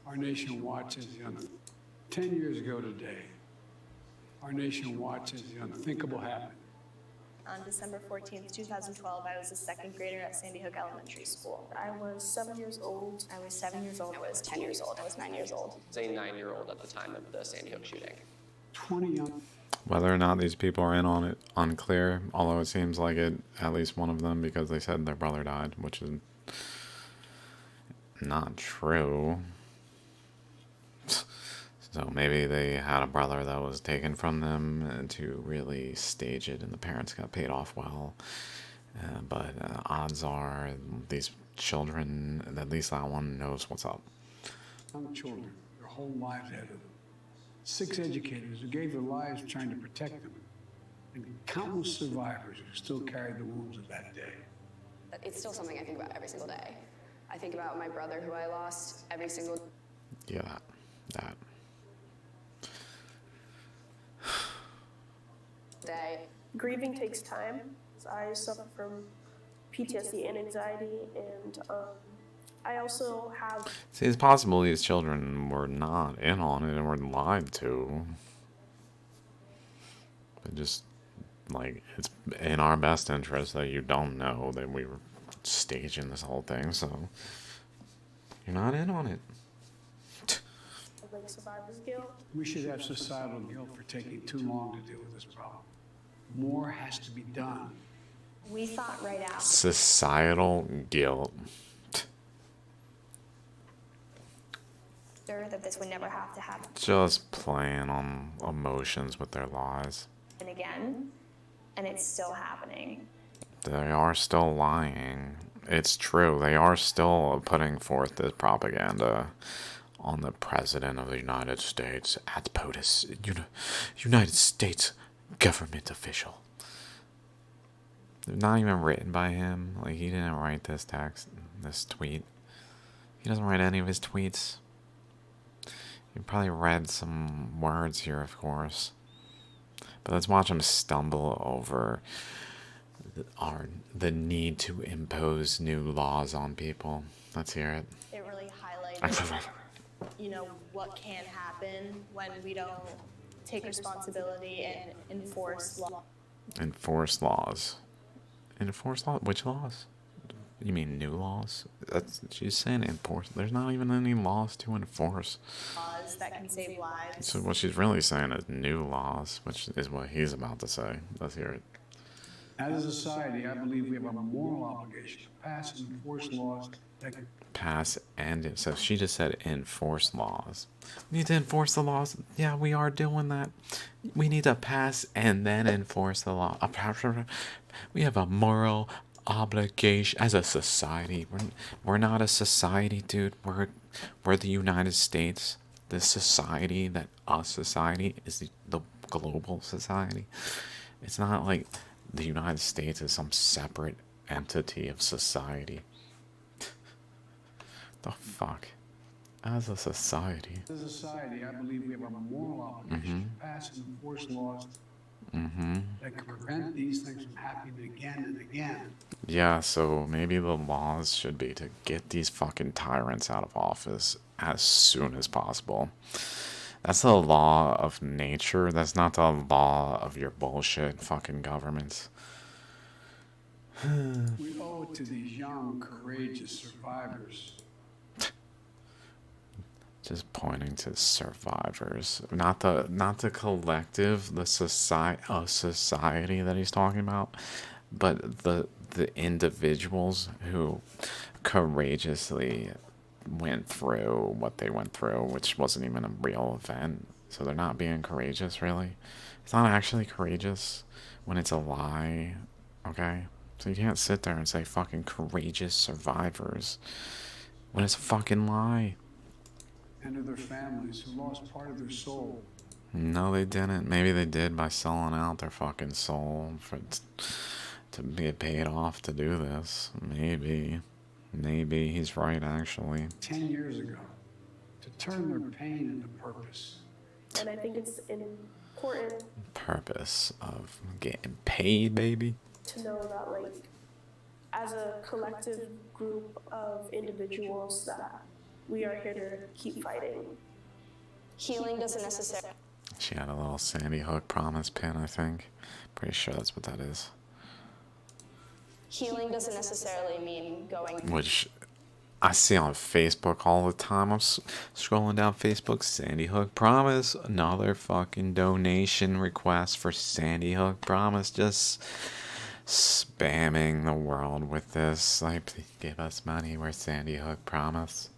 Our nation watches the 10 years ago today, our nation watches the unthinkable happen. On December 14th, 2012, I was a second grader at Sandy Hook Elementary School. I was 7 years old. I was 7 years old. I was 10 years old. I was 9 years old. I was a 9-year-old at the time of the Sandy Hook shooting. 20 young. Whether or not these people are in on it, unclear, although it seems like it, at least one of them, because they said their brother died, which is not true. So maybe they had a brother that was taken from them to really stage it, and the parents got paid off well. But odds are these children, at least that one, knows what's up. Young children, their whole lives ahead of them. 6 educators who gave their lives trying to protect them, and countless survivors who still carry the wounds of that day. It's still something I think about every single day. I think about my brother who I lost every single Yeah, that. day. Grieving takes time. I suffer from PTSD and anxiety, and I also have... See, it's possible these children were not in on it and were lied to. But just, like, it's in our best interest that you don't know that we were staging this whole thing, so you're not in on it. like survivor's guilt. We should have societal guilt for taking too long to deal with this problem. More has to be done. We thought right after Societal guilt. that this would never have to happen Just playing on emotions with their lies. again, and it's still happening. They are still lying. It's true. They are still putting forth this propaganda on the President of the United States at POTUS, United States government official. They're not even written by him. Like, he didn't write this text, this tweet. He doesn't write any of his tweets. You probably read some words here, of course. But let's watch him stumble over the need to impose new laws on people. Let's hear it. It really highlighted, what can happen when we don't take responsibility and enforce law. Enforce laws. Enforce law? Which laws? You mean new laws? She's saying enforce. There's not even any laws to enforce. Laws that can save lives. So what she's really saying is new laws, which is what he's about to say. Let's hear it. As a society, I believe we have a moral obligation to pass and enforce laws that can... Pass and... So she just said enforce laws. We need to enforce the laws. Yeah, we are doing that. We need to pass and then enforce the law. We have a moral obligation as a society. We're not a society, dude. We're the United States. The society that us society is the global society. It's not like the United States is some separate entity of society. The fuck? As a society. As a society, I believe we have a moral obligation to pass and enforce laws that can prevent these things from happening again and again. Yeah, so maybe the laws should be to get these fucking tyrants out of office as soon as possible. That's the law of nature. That's not the law of your bullshit fucking governments. We owe it to these young, courageous survivors. Just pointing to survivors, not the collective, the society that he's talking about, but the individuals who courageously went through what they went through, which wasn't even a real event. So they're not being courageous, really. It's not actually courageous when it's a lie, okay? So you can't sit there and say fucking courageous survivors when it's a fucking lie. And to their families who lost part of their soul. No, they didn't. Maybe they did by selling out their fucking soul to get paid off to do this. Maybe he's right, actually. 10 years ago, to turn their pain into purpose. And I think it's important Purpose of getting paid, baby. to know that, like, as a collective group of individuals, that we are here to keep fighting. Healing doesn't necessarily She had a little Sandy Hook promise pin, I think. Pretty sure that's what that is. Healing doesn't necessarily mean going. Which I see on Facebook all the time. I'm scrolling down Facebook. Sandy Hook promise. Another fucking donation request for Sandy Hook promise. Just spamming the world with this. Like, please give us money. We're Sandy Hook promise.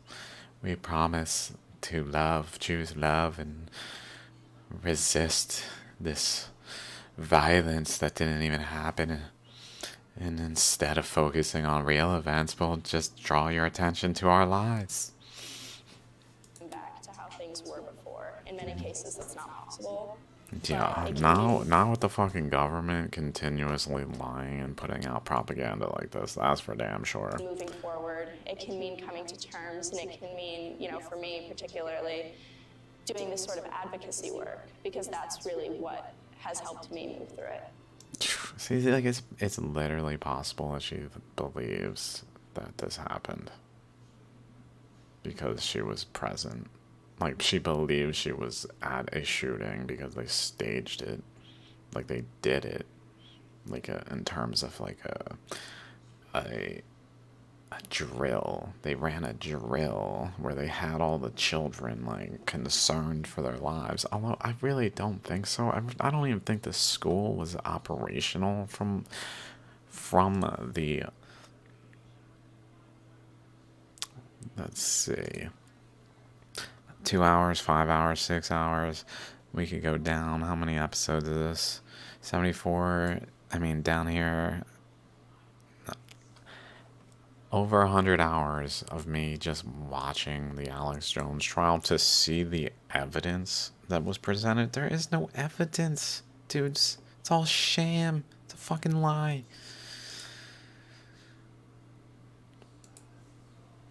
We promise to love, choose love, and resist this violence that didn't even happen. And instead of focusing on real events, we'll just draw your attention to our lives. Back to how things were before. In many cases, that's not possible. Yeah, now with the fucking government continuously lying and putting out propaganda like this, that's for damn sure. Moving forward, it can mean coming to terms, and it can mean, for me particularly, doing this sort of advocacy work, because that's really what has helped me move through it. See, like it's literally possible that she believes that this happened because she was present. Like, she believes she was at a shooting because they staged it, like they did it, like in terms of like a drill. They ran a drill where they had all the children like concerned for their lives. Although I really don't think so. I don't even think the school was operational from the. Let's see. 2 hours, 5 hours, 6 hours. We could go down. How many episodes is this? 74. I mean, down here. Over 100 hours of me just watching the Alex Jones trial to see the evidence that was presented. There is no evidence, dudes. It's all sham. It's a fucking lie.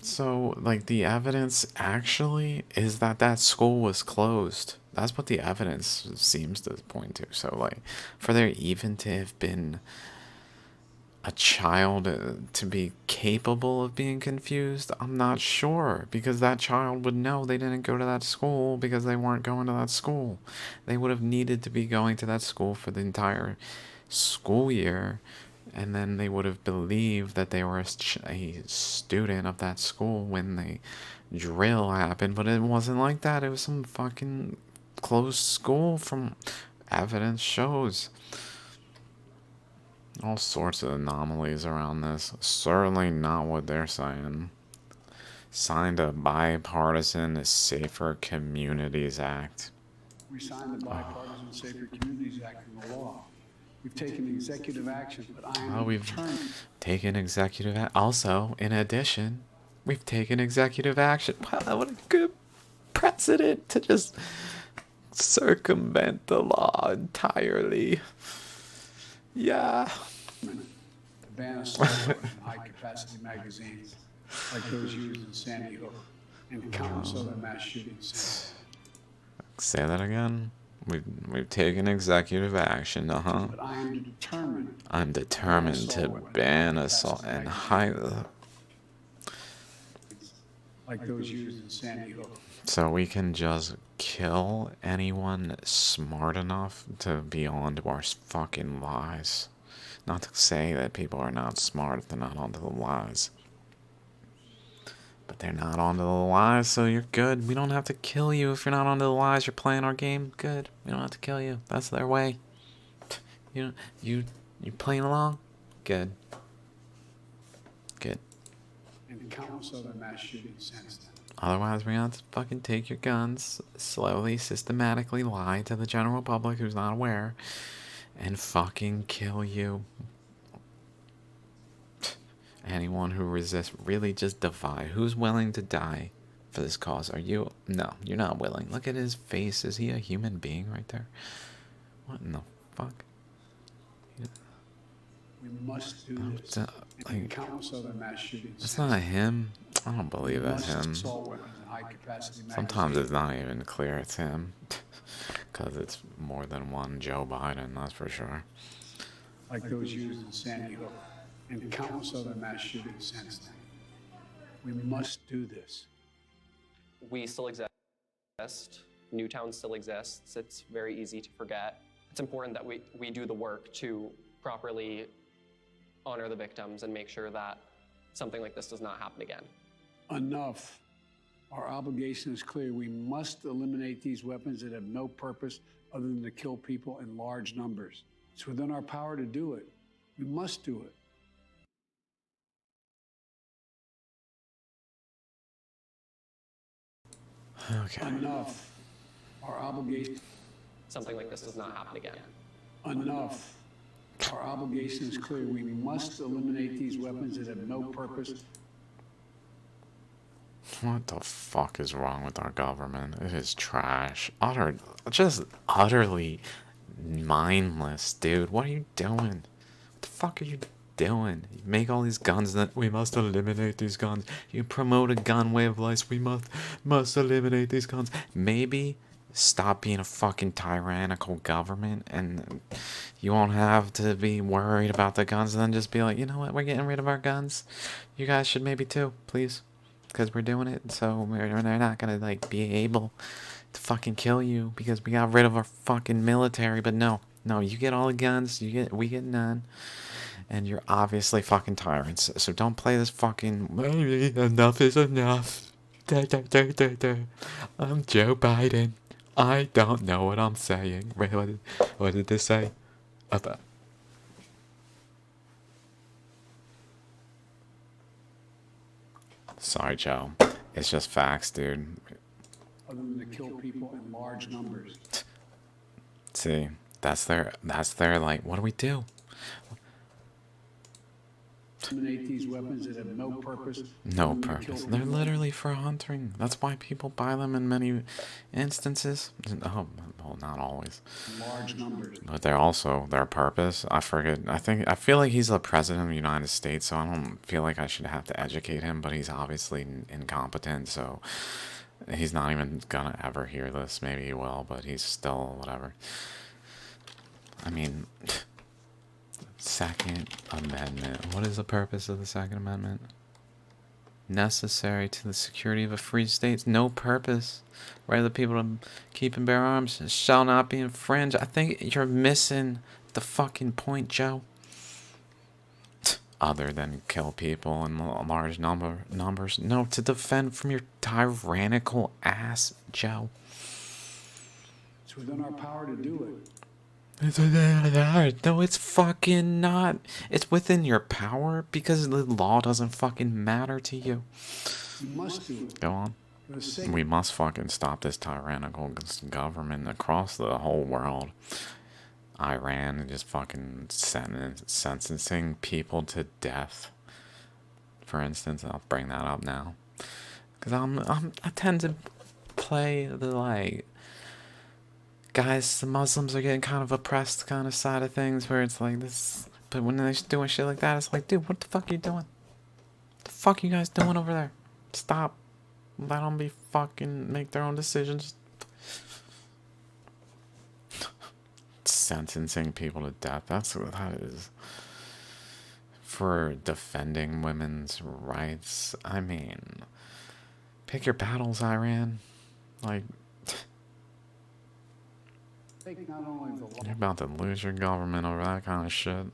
So, like, the evidence actually is that that school was closed. That's what the evidence seems to point to. So, like, for there even to have been a child to be capable of being confused, I'm not sure, because that child would know they didn't go to that school because they weren't going to that school. They would have needed to be going to that school for the entire school year, and then they would have believed that they were a student of that school when the drill happened, but it wasn't like that. It was some fucking closed school from evidence shows. All sorts of anomalies around this. Certainly not what they're saying. Signed a bipartisan Safer Communities Act. We signed the Bipartisan Safer Communities Act into law. We've taken executive action, but I am determined. Taken executive action. Also, in addition, we've taken executive action. Wow, what a good precedent to just circumvent the law entirely. Yeah. To ban assault weapons in high-capacity magazines, like those used in Sandy Hook and countless other mass shootings. Say that again. We've taken executive action. But I am determined. I'm determined to ban assault and like those used in Sandy Hook. So we can just kill anyone smart enough to be onto our fucking lies. Not to say that people are not smart if they're not onto the lies. But they're not onto the lies, so you're good. We don't have to kill you if you're not onto the lies. You're playing our game. Good. We don't have to kill you. That's their way. You playing along? Good. Good. And countless other mass shootings since then. Otherwise, we're going to fucking take your guns, slowly, systematically lie to the general public who's not aware, and fucking kill you. Anyone who resists, really just divide. Who's willing to die for this cause? Are you? No, you're not willing. Look at his face. Is he a human being right there? What in the fuck? We must do this. And countless other mass shootings. That's not him. I don't believe that's him. Sometimes it's not even clear it's him. Because it's more than one Joe Biden, that's for sure. Like those used in Sandy Hook and countless other mass shootings since then. We must do this. we still exist. Newtown still exists. It's very easy to forget. It's important that we do the work to properly honor the victims and make sure that something like this does not happen again. Enough. Our obligation is clear. We must eliminate these weapons that have no purpose other than to kill people in large numbers. It's within our power to do it. We must do it. Okay. Enough. Our obligation. Something like this does not happen again. Enough. Our obligation is clear. We must eliminate these weapons that have no purpose. What the fuck is wrong with our government? It is trash. Just utterly mindless, dude. What are you doing? What the fuck are you doing? You make all these guns that we must eliminate these guns. You promote a gun way of life. We must eliminate these guns. Maybe stop being a fucking tyrannical government and you won't have to be worried about the guns, and then just be like, you know what, we're getting rid of our guns. You guys should maybe too, please. Because we're doing it, so they're not gonna like be able to fucking kill you because we got rid of our fucking military. But no, you get all the guns, we get none, and you're obviously fucking tyrants. So don't play this fucking enough is enough. I'm Joe Biden. I don't know what I'm saying. Wait, what did this say? Sorry, Joe. It's just facts, dude. Other than to kill people in large numbers. See, that's their like, what do we do? Eliminate these weapons that have no purpose. No purpose. They're literally for hunting. That's why people buy them in many instances. Oh, well, not always. Large numbers. But they're also their purpose. I forget. I feel like he's the president of the United States, so I don't feel like I should have to educate him. But he's obviously incompetent, so he's not even gonna ever hear this. Maybe he will, but he's still whatever. I mean. Second Amendment. What is the purpose of the Second Amendment? Necessary to the security of a free state. No purpose. Right of the people to keep and bear arms shall not be infringed. I think you're missing the fucking point, Joe. Other than kill people in large numbers. No, to defend from your tyrannical ass, Joe. It's within our power to do it. No, it's fucking not. It's within your power because the law doesn't fucking matter to you. We must do it. Go on. We must fucking stop this tyrannical government across the whole world. Iran just fucking sentencing people to death. For instance, I'll bring that up now, because I tend to play the like. Guys, the Muslims are getting kind of oppressed kind of side of things where it's like this. But when they're doing shit like that, it's like, dude, what the fuck are you doing? What the fuck are you guys doing over there? Stop. Let them be fucking make their own decisions. Sentencing people to death. That's what that is. For defending women's rights. I mean, pick your battles, Iran. Like... Not only the You're about to lose your government over that kind of shit.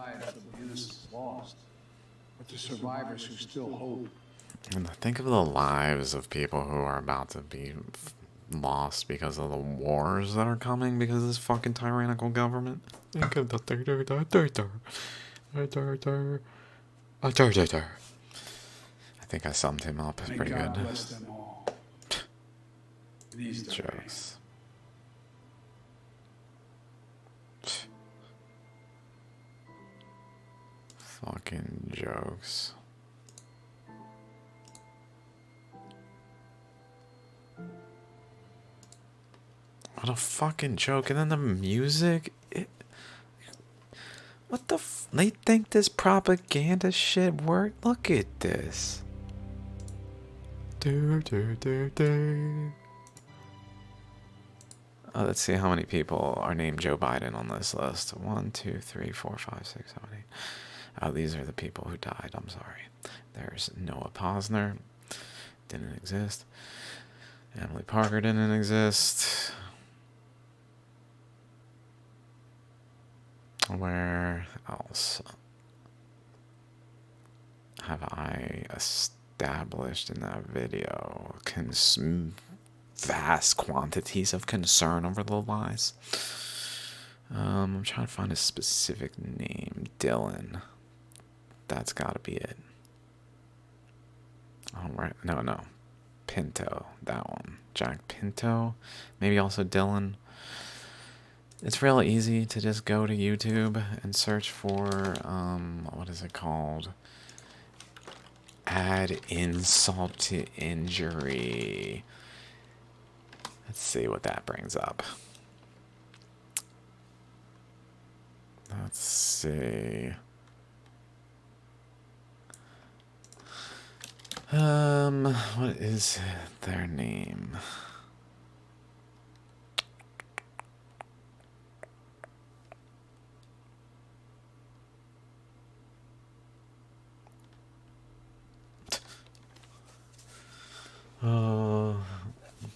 lives of the innocent lost, but the survivors who still hope. And think of the lives of people who are about to be lost because of the wars that are coming because of this fucking tyrannical government. Think of the I think I summed him up. It's May pretty God good. bless them all. These Jokes. Fucking jokes. What a fucking joke. And then the music. What the they think this propaganda shit worked? Look at this. Let's see how many people are named Joe Biden on this list. 1, 2, 3, 4, 5, 6, 7, 8. These are the people who died. I'm sorry. There's Noah Posner. Didn't exist. Emily Parker didn't exist. Where else have I established in that video vast quantities of concern over the lies? I'm trying to find a specific name. Dylan. That's gotta be it. Oh, right. No. Pinto. That one. Jack Pinto. Maybe also Dylan. It's real easy to just go to YouTube and search for, what is it called? Add insult to injury. Let's see what that brings up. Let's see. What is their name?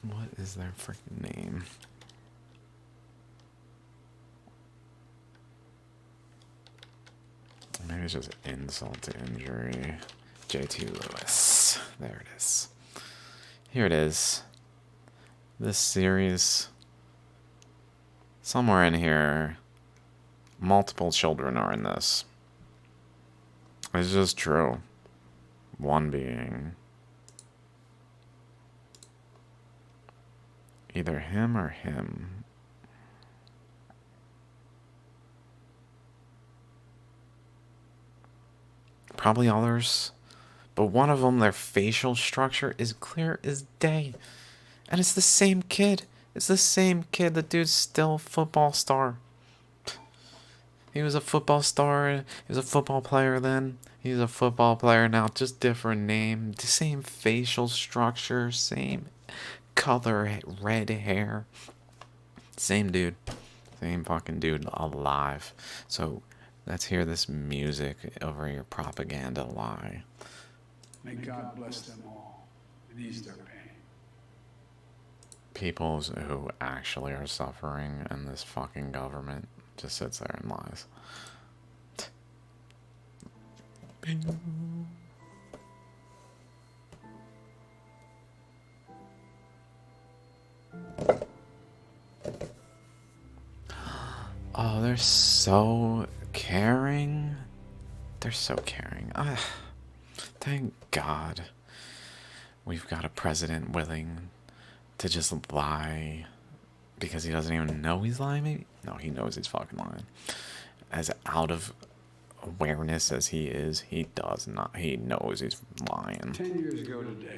What is their freaking name? Maybe it's just insult to injury. JT Lewis. There it is. Here it is. This series. Somewhere in here, multiple children are in this. It's just true. One being either him or him. Probably others. But one of them, their facial structure is clear as day. And it's the same kid. It's the same kid. The dude's still a football star. He was a football star. He was a football player then. He's a football player now. Just different name. The same facial structure. Same color. Red hair. Same dude. Same fucking dude alive. So let's hear this music over your propaganda lie. May God bless them all and ease their pain. People who actually are suffering in this fucking government just sits there and lies. Oh, they're so caring. They're so caring. Thank God we've got a president willing to just lie because he doesn't even know he's lying, maybe? No, he knows he's fucking lying. As out of awareness as he is, he does not. He knows he's lying. 10 years ago today,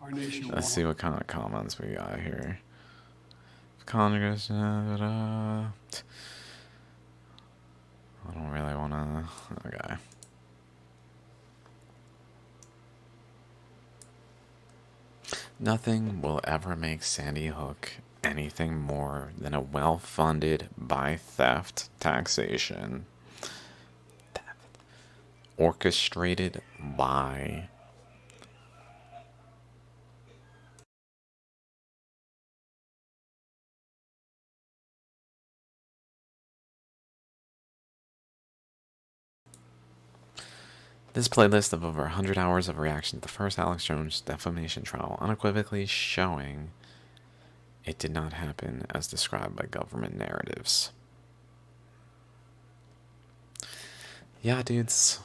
our nation. Let's see what kind of comments we got here. Congress. I don't really want to. Okay. Nothing will ever make Sandy Hook anything more than a well-funded by theft taxation. Orchestrated by this playlist of over 100 hours of reaction to the first Alex Jones defamation trial unequivocally showing it did not happen as described by government narratives. Yeah, dudes.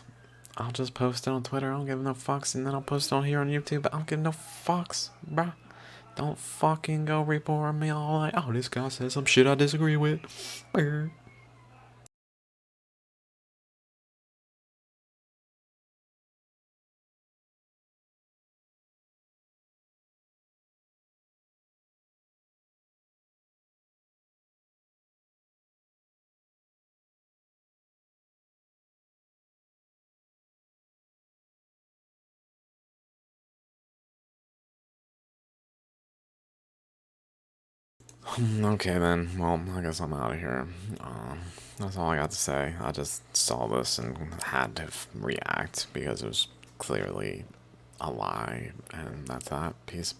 I'll just post it on Twitter. I don't give no fucks. And then I'll post it on here on YouTube. I don't give no fucks, bruh. Don't fucking go report me all like, oh, this guy said some shit I disagree with. Okay then, well, I guess I'm out of here. That's all I got to say. I just saw this and had to react because it was clearly a lie, and that's that. Peace.